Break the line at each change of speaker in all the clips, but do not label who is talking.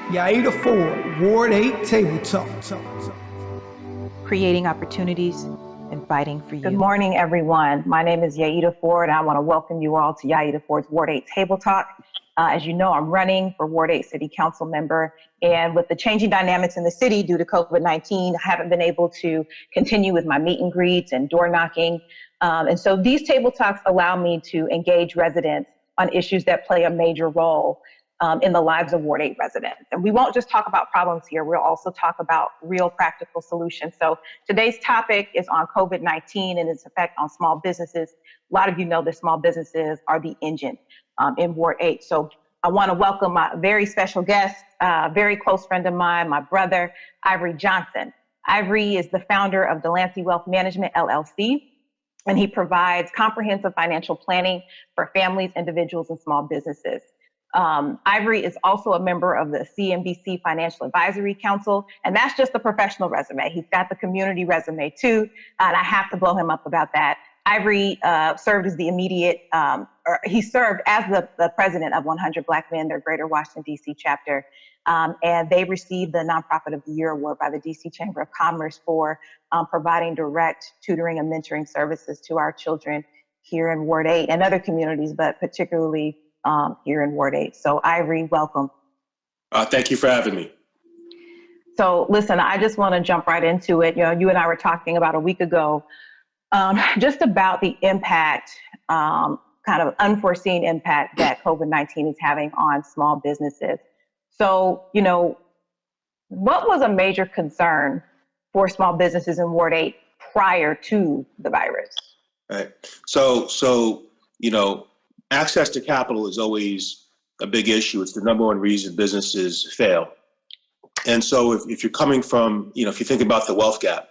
Yaida Ford, Ward 8 Table Talk.
Creating opportunities and fighting for you.
Good morning, everyone. My name is Yaida Ford, and I want to welcome you all to Yaida Ford's Ward 8 Table Talk. As you know, I'm running for Ward 8 City Council member, and with the changing dynamics in the city due to COVID-19, I haven't been able to continue with my meet and greets and door knocking. And so these table talks allow me to engage residents on issues that play a major role in the lives of Ward 8 residents. And we won't just talk about problems here, we'll also talk about real practical solutions. So today's topic is on COVID-19 and its effect on small businesses. A lot of you know that small businesses are the engine in Ward 8. So I want to welcome my very special guest, very close friend of mine, my brother, Ivory Johnson. Ivory is the founder of Delancey Wealth Management, LLC, and he provides comprehensive financial planning for families, individuals, and small businesses. Ivory is also a member of the CNBC Financial Advisory Council, and that's just the professional resume. He's got the community resume too, and I have to blow him up about that. Ivory served as he served as the president of 100 Black Men, their Greater Washington D.C. chapter, and they received the Nonprofit of the Year award by the D.C. Chamber of Commerce for providing direct tutoring and mentoring services to our children here in Ward 8 and other communities, but particularly here in Ward 8. So Ivory, welcome.
Thank you for having me.
So listen, I just want to jump right into it. You know, you and I were talking about a week ago, just about the impact, kind of unforeseen impact that COVID-19 is having on small businesses. So, you know, what was a major concern for small businesses in Ward 8 prior to the virus?
Right. So, you know, access to capital is always a big issue. It's the number one reason businesses fail. And so if you're coming from, you know, if you think about the wealth gap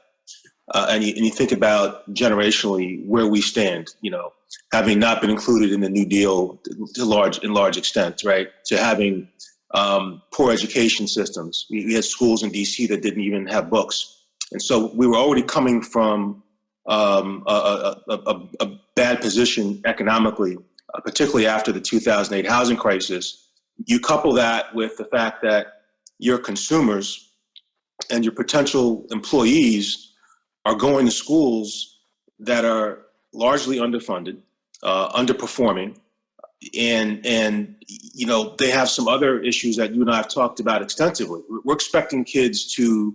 and you think about generationally where we stand, you know, having not been included in the New Deal in large extent, right, to having poor education systems. We had schools in D.C. that didn't even have books. And so we were already coming from a bad position economically, particularly after the 2008 housing crisis. You couple that with the fact that your consumers and your potential employees are going to schools that are largely underfunded, underperforming, and you know, they have some other issues that you and I have talked about extensively. We're expecting kids to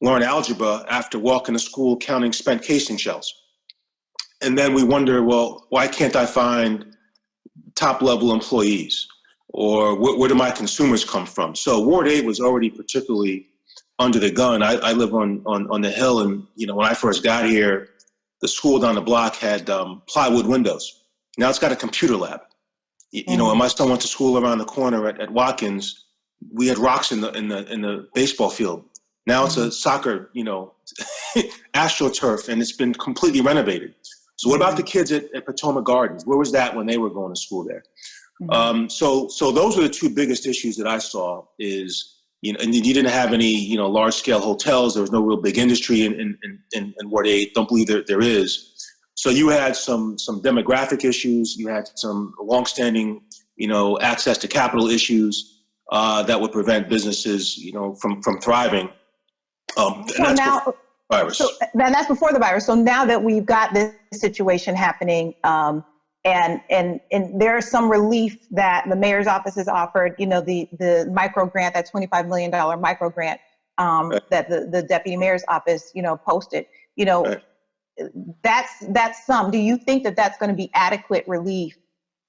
learn algebra after walking to school counting spent casing shells. And then we wonder, well, why can't I find top-level employees? Or where do my consumers come from? So Ward 8 was already particularly under the gun. I live on the Hill, and you know, when I first got here, the school down the block had plywood windows. Now it's got a computer lab. You know, when my son went to school around the corner at Watkins, we had rocks in the baseball field. Now it's a soccer, you know, AstroTurf, and it's been completely renovated. So what about the kids at Potomac Gardens? Where was that when they were going to school there? So those are the two biggest issues that I saw is, you know, and you didn't have any, you know, large scale hotels. There was no real big industry in Ward 8. Don't believe there is. So you had some demographic issues. You had some longstanding, you know, access to capital issues that would prevent businesses, you know, from thriving. Virus.
So that's before the virus. So now that we've got this situation happening, and there is some relief that the mayor's office has offered, you know, the micro grant, that $25 million micro grant that the deputy mayor's office, you know, posted, you know, that's some. Do you think that that's going to be adequate relief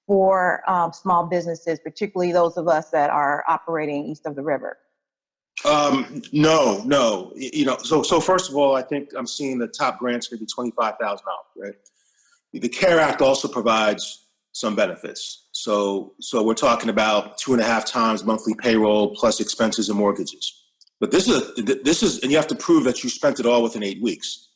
for small businesses, particularly those of us that are operating east of the river?
No. You know, so first of all, I think I'm seeing the top grants going to be $25,000, right? The CARE Act also provides some benefits. So we're talking about 2.5 times monthly payroll plus expenses and mortgages. But this is, and you have to prove that you spent it all within 8 weeks.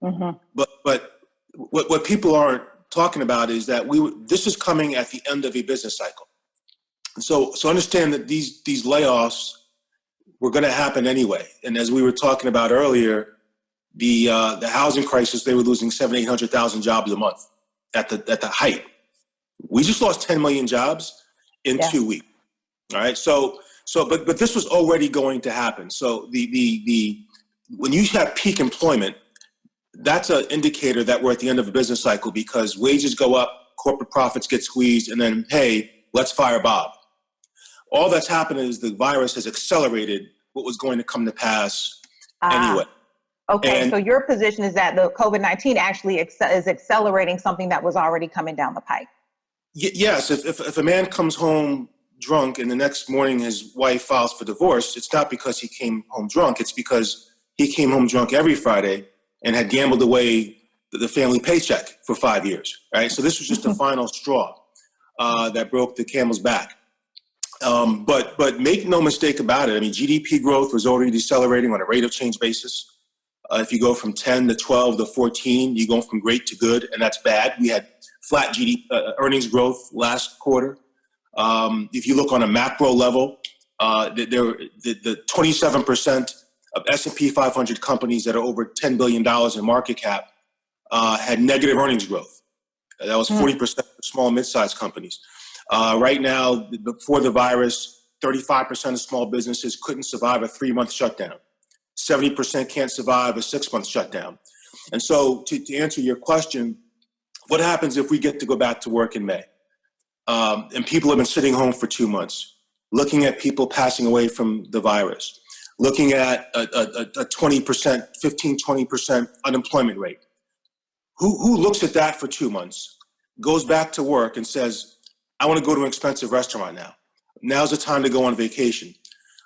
Mm-hmm. But what people aren't talking about is that this is coming at the end of a business cycle. So understand that these layoffs were going to happen anyway. And as we were talking about earlier, the housing crisis, they were losing 700,000-800,000 jobs a month at the height. We just lost 10 million jobs in 2 weeks. All right. So So, but this was already going to happen. So the when you have peak employment, that's an indicator that we're at the end of a business cycle because wages go up, corporate profits get squeezed, and then, hey, let's fire Bob. All that's happened is the virus has accelerated what was going to come to pass anyway.
Okay,
And
so your position is that the COVID-19 actually is accelerating something that was already coming down the pipe.
Yes, if a man comes home drunk and the next morning his wife files for divorce, it's not because he came home drunk. It's because he came home drunk every Friday and had gambled away the family paycheck for 5 years, right? So this was just the final straw that broke the camel's back. But make no mistake about it. I mean, GDP growth was already decelerating on a rate of change basis. If you go from 10 to 12 to 14, you go from great to good, and that's bad. We had flat GDP earnings growth last quarter. If you look on a macro level, the 27% of S&P 500 companies that are over $10 billion in market cap had negative earnings growth. That was 40% for small and mid-sized companies. Right now, before the virus, 35% of small businesses couldn't survive a 3-month shutdown. 70% can't survive a 6-month shutdown. And so to answer your question, what happens if we get to go back to work in May? And people have been sitting home for 2 months, looking at people passing away from the virus, looking at a 20%, 15, 20% unemployment rate. Who looks at that for 2 months, goes back to work and says, I want to go to an expensive restaurant now. Now's the time to go on vacation.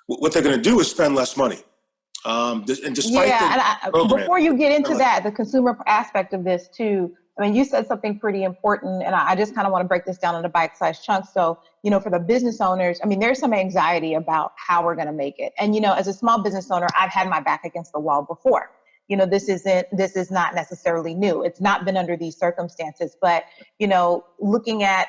What they're going to do is spend less money. And despite
before you get into that, the consumer aspect of this too, I mean, you said something pretty important, and I just kind of want to break this down into bite-sized chunks. So, for the business owners, I mean, there's some anxiety about how we're going to make it. And, as a small business owner, I've had my back against the wall before. This is not necessarily new. It's not been under these circumstances, but, looking at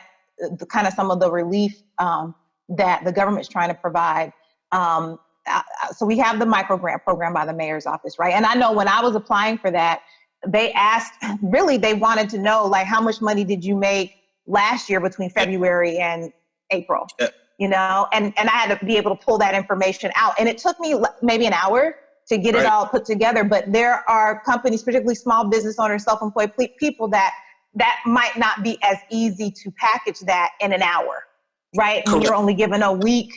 the kind of some of the relief that the government's trying to provide. So we have the micro grant program by the mayor's office, right? And I know when I was applying for that, they wanted to know, like, how much money did you make last year between February and April, and I had to be able to pull that information out. And it took me maybe an hour to get it all put together. But there are companies, particularly small business owners, self-employed people that might not be as easy to package that in an hour, right? When you're only given a week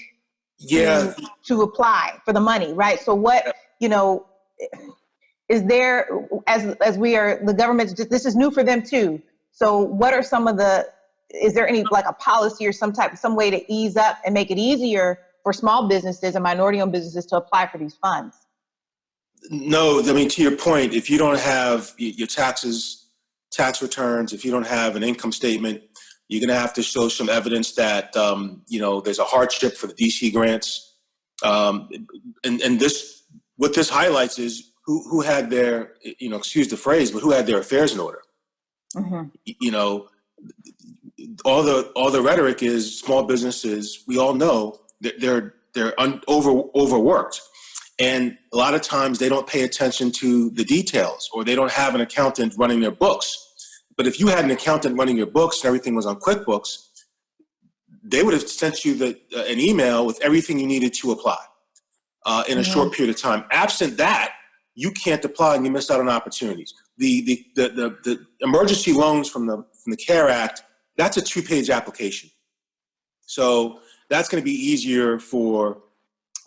to apply for the money, right? So what, is there, as we are, the government's just, this is new for them too. So what are some of is there any, like, a policy or some way to ease up and make it easier for small businesses and minority-owned businesses to apply for these funds?
No, I mean, to your point, if you don't have your tax returns, if you don't have an income statement, you're going to have to show some evidence that, there's a hardship for the DC grants. And this, what this highlights is who had their, excuse the phrase, but who had their affairs in order. Mm-hmm. All the rhetoric is small businesses. We all know that they're overworked. And a lot of times they don't pay attention to the details, or they don't have an accountant running their books. But if you had an accountant running your books and everything was on QuickBooks, they would have sent you an email with everything you needed to apply in a short period of time. Absent that, you can't apply and you miss out on opportunities. The emergency loans from the CARE Act, that's a 2-page application. So that's going to be easier for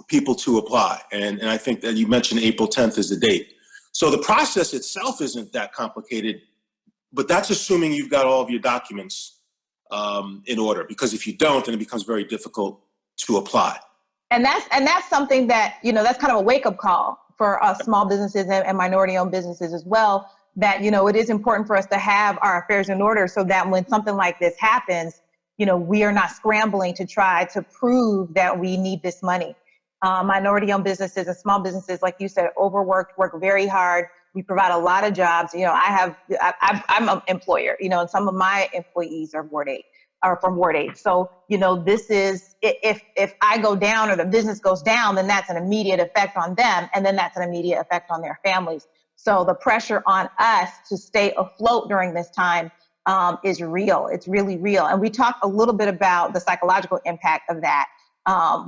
people to apply. And I think that you mentioned April 10th is the date. So the process itself isn't that complicated, but that's assuming you've got all of your documents in order, because if you don't, then it becomes very difficult to apply.
And that's something that, that's kind of a wake-up call for us small businesses and minority-owned businesses as well, that, it is important for us to have our affairs in order so that when something like this happens, we are not scrambling to try to prove that we need this money. Minority-owned businesses and small businesses, like you said, overworked, work very hard. We provide a lot of jobs. I'm an employer, and some of my employees are from Ward 8. So, this is, if I go down or the business goes down, then that's an immediate effect on them. And then that's an immediate effect on their families. So the pressure on us to stay afloat during this time is real. It's really real. And we talked a little bit about the psychological impact of that.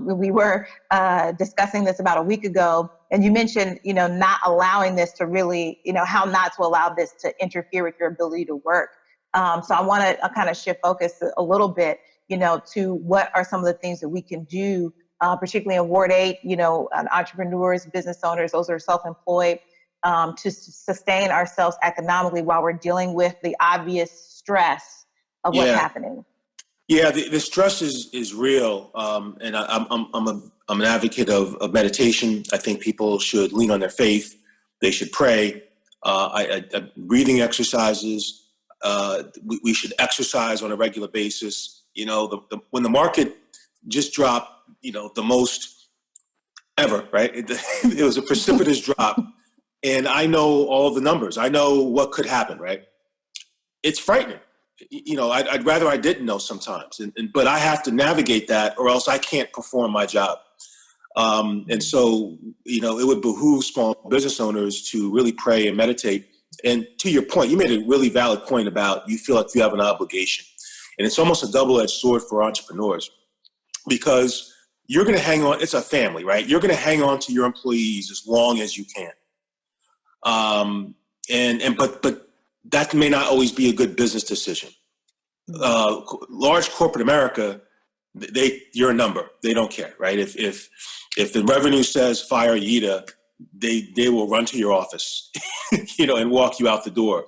We were discussing this about a week ago, and you mentioned, not allowing this to really, how not to allow this to interfere with your ability to work. So I want to kind of shift focus a little bit, to what are some of the things that we can do, particularly in Ward 8, entrepreneurs, business owners, those that are self-employed, to sustain ourselves economically while we're dealing with the obvious stress of what's happening.
Yeah, the stress is real, and I'm an advocate of meditation. I think people should lean on their faith. They should pray. Breathing exercises. We should exercise on a regular basis. When the market just dropped, the most ever, right? It was a precipitous drop, and I know all the numbers. I know what could happen, right? It's frightening. I'd rather I didn't know sometimes, but I have to navigate that, or else I can't perform my job. And so, it would behoove small business owners to really pray and meditate. And to your point, you made a really valid point about you feel like you have an obligation, and it's almost a double-edged sword for entrepreneurs, because you're going to hang on. It's a family, right? You're going to hang on to your employees as long as you can. But that may not always be a good business decision. Large corporate America, you're a number. They don't care, right? If the revenue says fire Yaida, they will run to your office, and walk you out the door.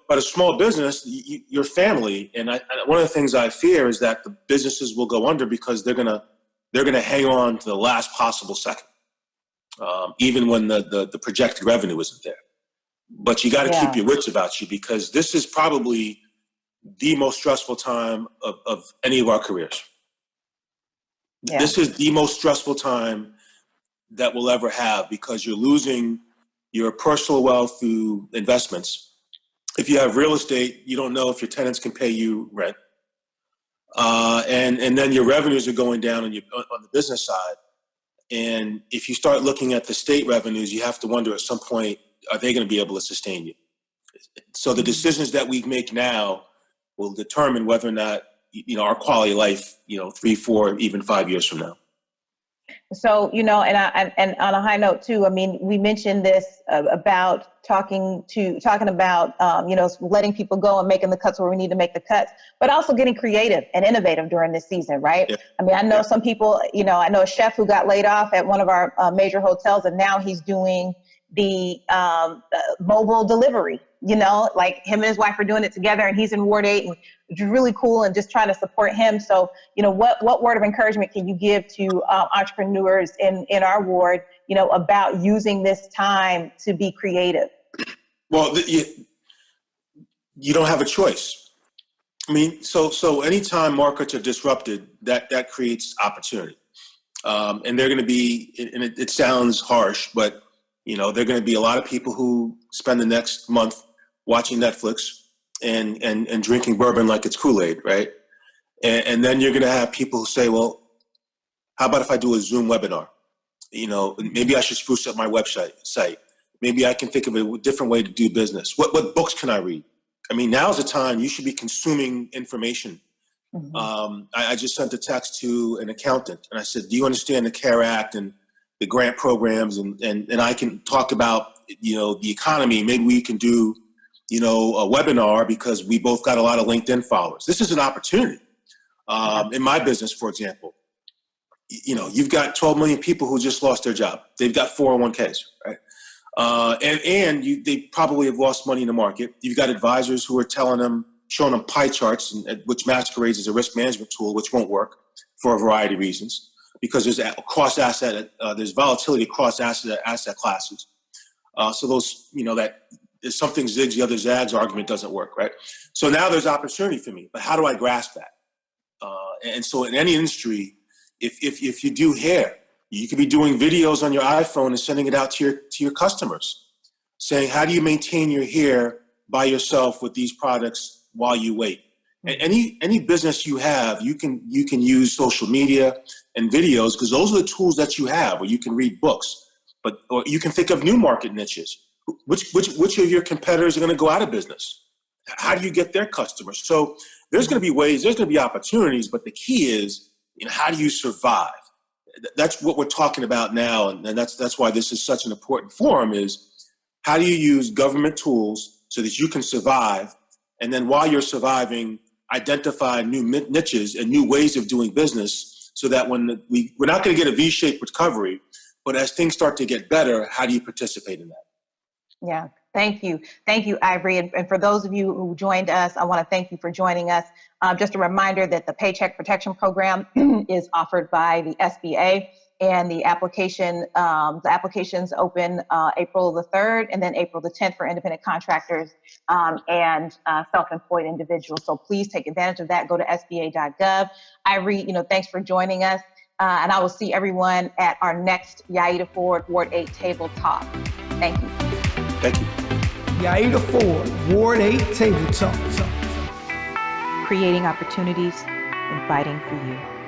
But a small business, your family, and one of the things I fear is that the businesses will go under because they're gonna hang on to the last possible second, even when the projected revenue isn't there. But you got to keep your wits about you, because this is probably the most stressful time of any of our careers. Yeah. This is the most stressful time that we'll ever have, because you're losing your personal wealth through investments. If you have real estate, you don't know if your tenants can pay you rent. And then your revenues are going down on the business side. And if you start looking at the state revenues, you have to wonder at some point, are they going to be able to sustain you? So the decisions that we make now will determine whether or not, our quality of life, 3, 4, even 5 years from now.
So, and on a high note too, we mentioned this about talking about, letting people go and making the cuts where we need to make the cuts, but also getting creative and innovative during this season, right? Yeah. I know some people, I know a chef who got laid off at one of our major hotels, and now he's doing the mobile delivery, like him and his wife are doing it together, and he's in Ward 8, and which is really cool, and just trying to support him. So, what word of encouragement can you give to entrepreneurs in our ward, about using this time to be creative?
Well, you don't have a choice. So anytime markets are disrupted, that creates opportunity. And they're going to be, and it sounds harsh, but there are going to be a lot of people who spend the next month watching Netflix and drinking bourbon like it's Kool-Aid, right? And then you're going to have people who say, well, how about if I do a Zoom webinar? Maybe I should spruce up my site. Maybe I can think of a different way to do business. What books can I read? Now's the time you should be consuming information. Mm-hmm. I just sent a text to an accountant, and I said, do you understand the CARE Act and the grant programs? And I can talk about, the economy. Maybe we can do, a webinar, because we both got a lot of LinkedIn followers. This is an opportunity. In my business, for example, you've got 12 million people who just lost their job. They've got 401ks, right? They probably have lost money in the market. You've got advisors who are showing them pie charts, which masquerades as a risk management tool, which won't work for a variety of reasons, because there's volatility across asset classes. So those, that if something zigs, the other zags argument doesn't work, right? So now there's opportunity for me, but how do I grasp that? And so in any industry, if you do hair, you could be doing videos on your iPhone and sending it out to your customers, saying, how do you maintain your hair by yourself with these products while you wait? And any business you have, you can use social media and videos, because those are the tools that you have, or you can read books, or you can think of new market niches. Which of your competitors are going to go out of business? How do you get their customers? So there's going to be ways, there's going to be opportunities, but the key is how do you survive? That's what we're talking about now, and that's why this is such an important forum. Is how do you use government tools so that you can survive, and then while you're surviving, identify new niches and new ways of doing business, so that when we're not going to get a V-shaped recovery, but as things start to get better, how do you participate in that?
Yeah, thank you. Thank you, Ivory. And for those of you who joined us, I want to thank you for joining us. Just a reminder that the Paycheck Protection Program is offered by the SBA, and the applications open April the 3rd and then April the 10th for independent contractors and self-employed individuals. So please take advantage of that. Go to sba.gov. Ivory, thanks for joining us. And I will see everyone at our next Yaida Ford Ward 8 Table Talk. Thank you.
Thank you.
Yaida Ford, Ward 8 Table Talk.
Creating opportunities and fighting for you.